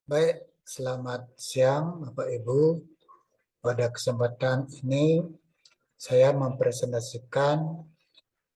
Baik, selamat siang Bapak Ibu. Pada kesempatan ini saya mempresentasikan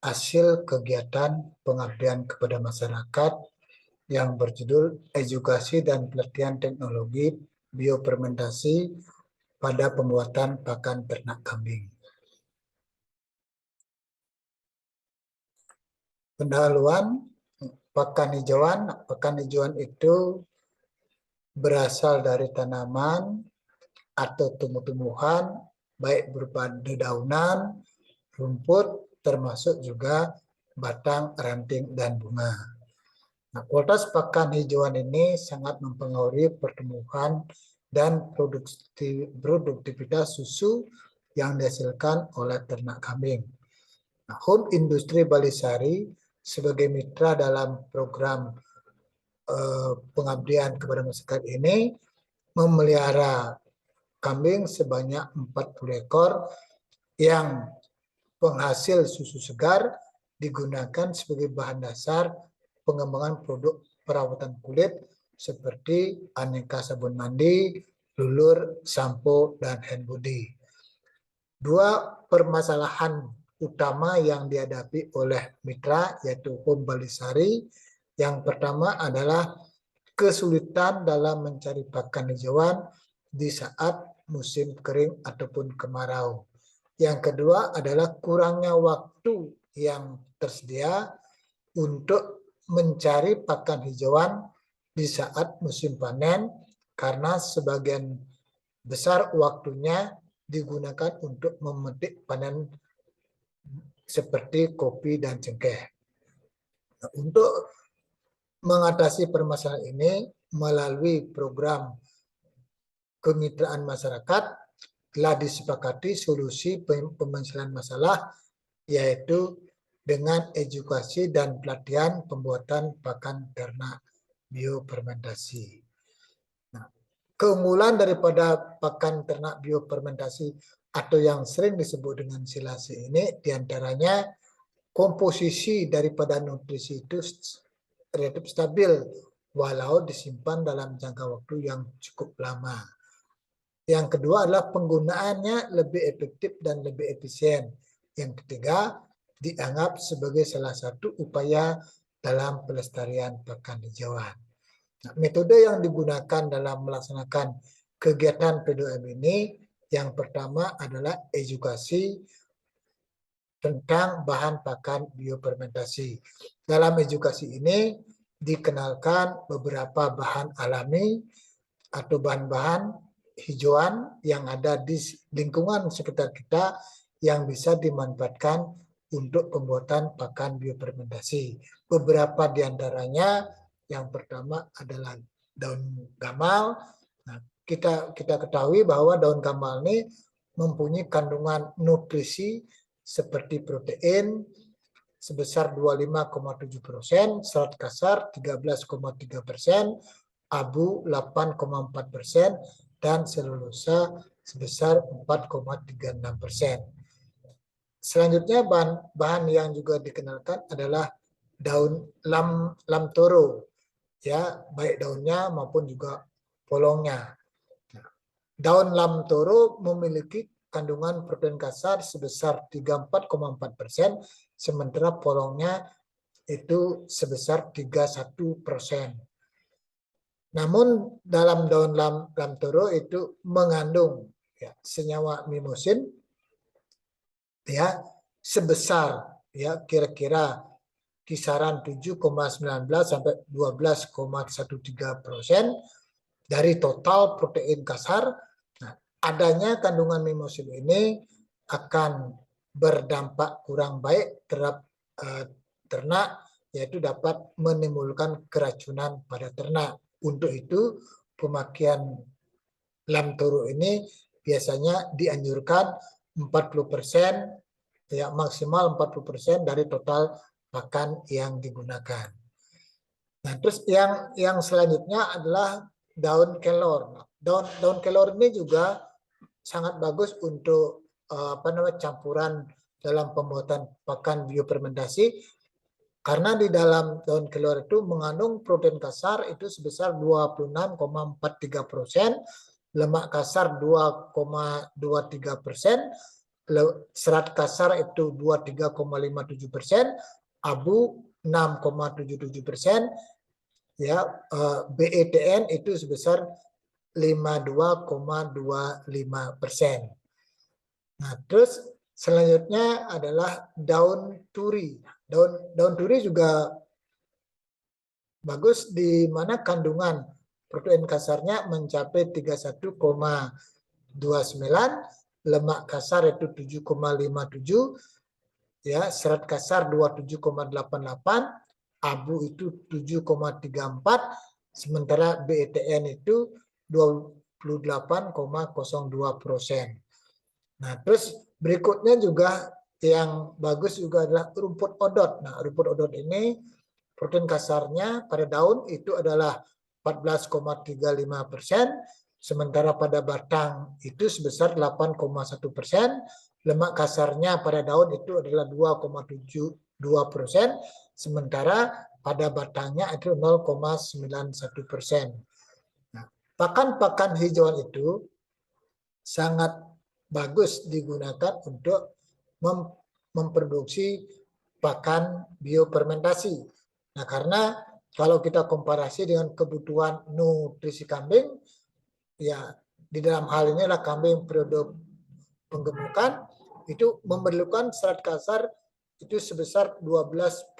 hasil kegiatan pengabdian kepada masyarakat yang berjudul Edukasi dan Pelatihan Teknologi Biofermentasi pada Pembuatan Pakan Ternak Kambing. Pendahuluan pakan hijauan. Pakan hijauan itu berasal dari tanaman atau tumbuh-tumbuhan, baik berupa dedaunan, rumput, termasuk juga batang, ranting, dan bunga. Nah, kualitas pakan hijauan ini sangat mempengaruhi pertumbuhan dan produktivitas susu yang dihasilkan oleh ternak kambing. Nah, Home Industri Balisari sebagai mitra dalam program pengabdian kepada masyarakat ini memelihara kambing sebanyak 40 ekor yang penghasil susu segar digunakan sebagai bahan dasar pengembangan produk perawatan kulit seperti aneka sabun mandi, lulur, sampo, dan hand body. Dua permasalahan utama yang dihadapi oleh mitra yaitu Home Balisari. Yang pertama adalah kesulitan dalam mencari pakan hijauan di saat musim kering ataupun kemarau. Yang kedua adalah kurangnya waktu yang tersedia untuk mencari pakan hijauan di saat musim panen karena sebagian besar waktunya digunakan untuk memetik panen seperti kopi dan cengkeh. Nah, untuk mengatasi permasalahan ini melalui program kemitraan masyarakat telah disepakati solusi penyelesaian masalah yaitu dengan edukasi dan pelatihan pembuatan pakan ternak biofermentasi. Nah, keunggulan daripada pakan ternak biofermentasi atau yang sering disebut dengan silase ini diantaranya komposisi daripada nutrisi itu relatif stabil walau disimpan dalam jangka waktu yang cukup lama. Yang kedua adalah penggunaannya lebih efektif dan lebih efisien. Yang ketiga, dianggap sebagai salah satu upaya dalam pelestarian pakan hijauan. Nah, metode yang digunakan dalam melaksanakan kegiatan P2M ini, yang pertama adalah edukasi tentang bahan pakan biofermentasi. Dalam edukasi ini dikenalkan beberapa bahan alami atau bahan-bahan hijauan yang ada di lingkungan sekitar kita yang bisa dimanfaatkan untuk pembuatan pakan biofermentasi. Beberapa diantaranya, yang pertama adalah daun gamal. Nah, kita ketahui bahwa daun gamal ini mempunyai kandungan nutrisi seperti protein sebesar 25,7%, serat kasar 13,3%, abu 8,4%, dan selulosa sebesar 4,36%. Selanjutnya bahan yang juga dikenalkan adalah daun lamtoro, ya, baik daunnya maupun juga polongnya. Daun lamtoro memiliki kandungan protein kasar sebesar 34,4%, sementara polongnya itu sebesar 31%. Namun dalam daun lamtoro itu mengandung ya, senyawa mimosin ya sebesar ya kira-kira kisaran 7,19 sampai 12,13% dari total protein kasar. Nah, adanya kandungan mimosin ini akan berdampak kurang baik terhadap ternak, yaitu dapat menimbulkan keracunan pada ternak. Untuk itu, pemakaian lamtoro ini biasanya dianjurkan 40%, ya maksimal 40% dari total pakan yang digunakan. Nah, terus yang selanjutnya adalah daun kelor. Daun kelor ini juga sangat bagus untuk campuran dalam pembuatan pakan biofermentasi Karena di dalam daun kelor itu mengandung protein kasar itu sebesar 26,43%, lemak kasar 2,23%, serat kasar itu 23,57%, abu 6,77%, ya, BETN itu sebesar 52,25%. Nah, terus selanjutnya adalah daun turi. Daun turi juga bagus di mana kandungan protein kasarnya mencapai 31,29, lemak kasar itu 7,57, ya, serat kasar 27,88, abu itu 7,34, sementara BETN itu 28,02%. Nah, terus berikutnya juga yang bagus juga adalah rumput odot. Nah, rumput odot ini protein kasarnya pada daun itu adalah 14,35%, sementara pada batang itu sebesar 8,1%, lemak kasarnya pada daun itu adalah 2,72%, sementara pada batangnya itu 0,91%. Nah, pakan-pakan hijauan itu sangat bagus digunakan untuk memproduksi pakan biofermentasi. Nah, karena kalau kita komparasi dengan kebutuhan nutrisi kambing, ya di dalam hal ini adalah kambing periode penggemukan itu memerlukan serat kasar itu sebesar 12%,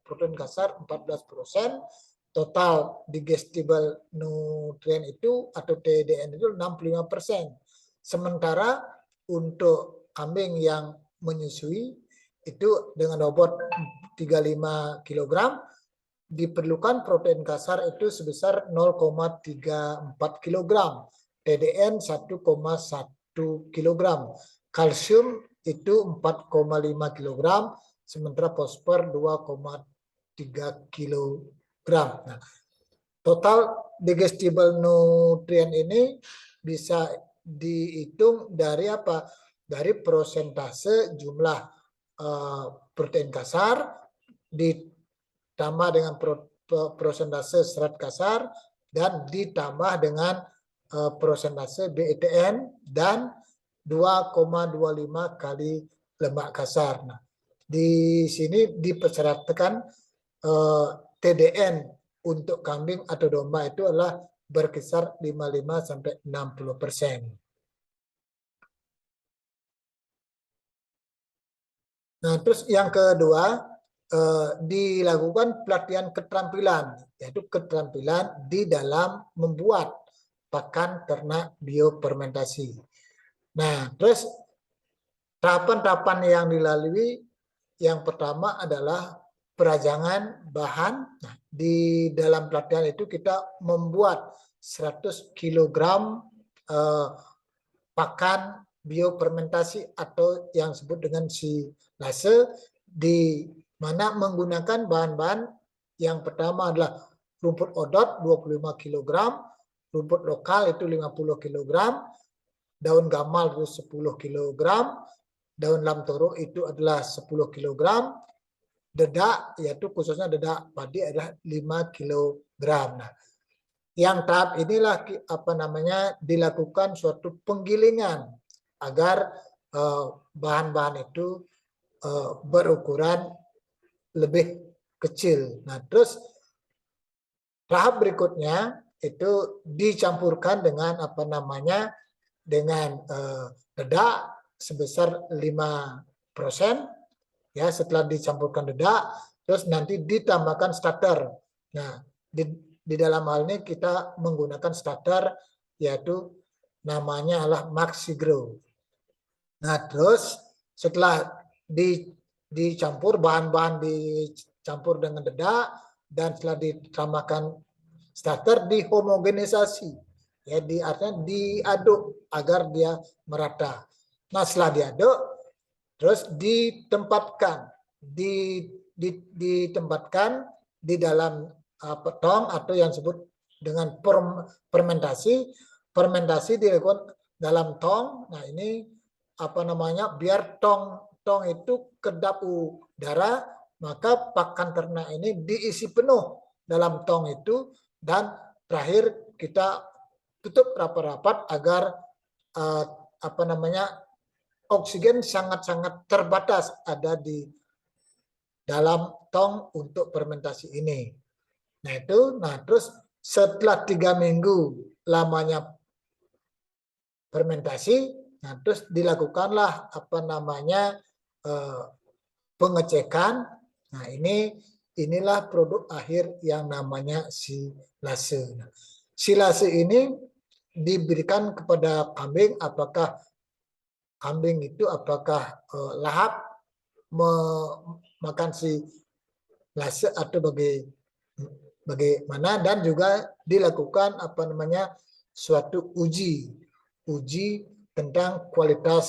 protein kasar 14%, total digestible nutrien itu atau TDN itu 65%. Sementara untuk kambing yang menyusui itu dengan bobot 35 kg diperlukan protein kasar itu sebesar 0,34 kg, TDN 1,1 kg, kalsium itu 4,5 kg, sementara fosfor 2,3 kg. Nah, total digestible nutrien ini bisa dihitung dari apa? Dari persentase jumlah protein kasar ditambah dengan persentase serat kasar dan ditambah dengan persentase BETN dan 2,25 kali lemak kasar. Nah, di sini dipersyaratkan TDN untuk kambing atau domba itu adalah berkisar 55-60%. Nah, terus yang kedua, dilakukan pelatihan keterampilan, yaitu keterampilan di dalam membuat pakan ternak biofermentasi. Nah, terus tahapan-tahapan yang dilalui, yang pertama adalah perajangan bahan. Nah, di dalam pelatihan itu kita membuat 100 kg pakan biofermentasi atau yang disebut dengan silase, di mana menggunakan bahan-bahan yang pertama adalah rumput odot 25 kg, rumput lokal itu 50 kg, daun gamal itu 10 kg, daun lamtoro itu adalah 10 kg, dedak yaitu khususnya dedak padi adalah 5 kg. Nah, yang tahap inilah dilakukan suatu penggilingan agar bahan-bahan itu berukuran lebih kecil. Nah, terus tahap berikutnya itu dicampurkan dengan dengan dedak sebesar 5%. Ya, setelah dicampurkan dedak, terus nanti ditambahkan starter. Nah, di dalam hal ini kita menggunakan starter yaitu namanya adalah Maxigrow. Nah, terus setelah dicampur bahan-bahan dicampur dengan dedak dan setelah ditambahkan starter dihomogenisasi. Ya, artinya diaduk agar dia merata. Nah, setelah diaduk terus ditempatkan di dalam tong atau yang disebut dengan fermentasi. Fermentasi dilakukan dalam tong. Nah, ini biar tong itu kedap udara maka pakan ternak ini diisi penuh dalam tong itu, dan terakhir kita tutup rapat-rapat agar oksigen sangat-sangat terbatas ada di dalam tong untuk fermentasi ini. Terus setelah 3 minggu lamanya fermentasi, terus dilakukanlah pengecekan. Nah, inilah produk akhir yang namanya silase. Silase ini diberikan kepada kambing, apakah lahap makan silase atau bagaimana, dan juga dilakukan suatu uji tentang kualitas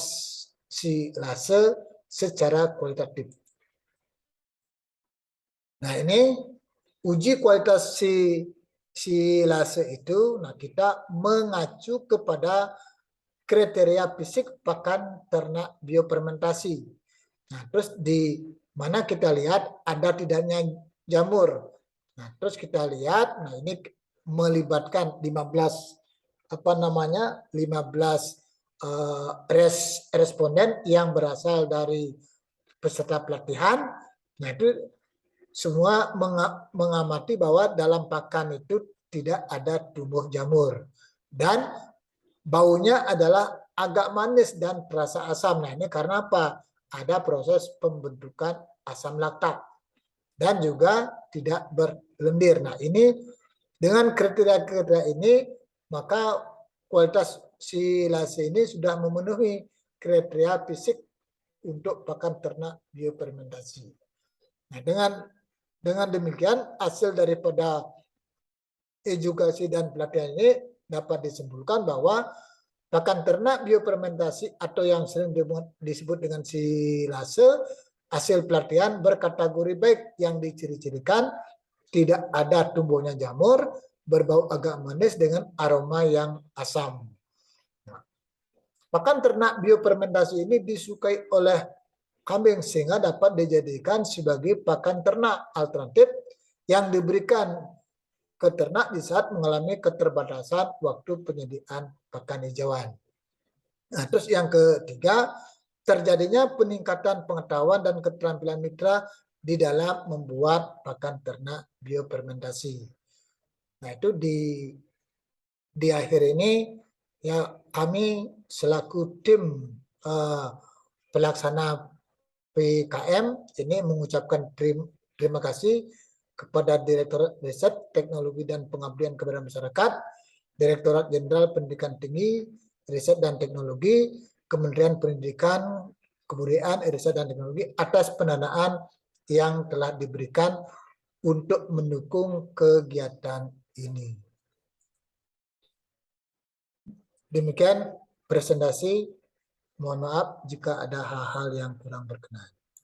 silase secara kualitatif. Nah, ini uji kualitas silase itu, kita mengacu kepada kriteria fisik pakan ternak biofermentasi. Nah, terus di mana kita lihat ada tidaknya jamur. Nah, terus kita lihat, ini melibatkan 15 responden yang berasal dari peserta pelatihan. Nah, itu semua mengamati bahwa dalam pakan itu tidak ada tumbuh jamur. Dan baunya adalah agak manis dan terasa asam. Nah, ini karena apa? Ada proses pembentukan asam laktat. Dan juga tidak berlendir. Nah, ini dengan kriteria-kriteria ini, maka kualitas silase ini sudah memenuhi kriteria fisik untuk pakan ternak biofermentasi. Nah, dengan demikian, hasil daripada edukasi dan pelatihan ini dapat disimpulkan bahwa pakan ternak biofermentasi atau yang sering disebut dengan silase, hasil pelatihan berkategori baik yang diciri-cirikan tidak ada tumbuhnya jamur, berbau agak manis dengan aroma yang asam. Nah, pakan ternak biofermentasi ini disukai oleh kambing sehingga dapat dijadikan sebagai pakan ternak alternatif yang diberikan ke ternak di saat mengalami keterbatasan waktu penyediaan pakan hijauan. Nah, terus yang ketiga, terjadinya peningkatan pengetahuan dan keterampilan mitra di dalam membuat pakan ternak biofermentasi. Nah, itu di akhir ini ya kami selaku tim pelaksana PKM ini mengucapkan terima kasih kepada Direktorat Riset, Teknologi dan Pengabdian kepada Masyarakat, Direktorat Jenderal Pendidikan Tinggi, Riset dan Teknologi, Kementerian Pendidikan, Kebudayaan, Riset dan Teknologi atas pendanaan yang telah diberikan untuk mendukung kegiatan ini. Demikian presentasi. Mohon maaf jika ada hal-hal yang kurang berkenan.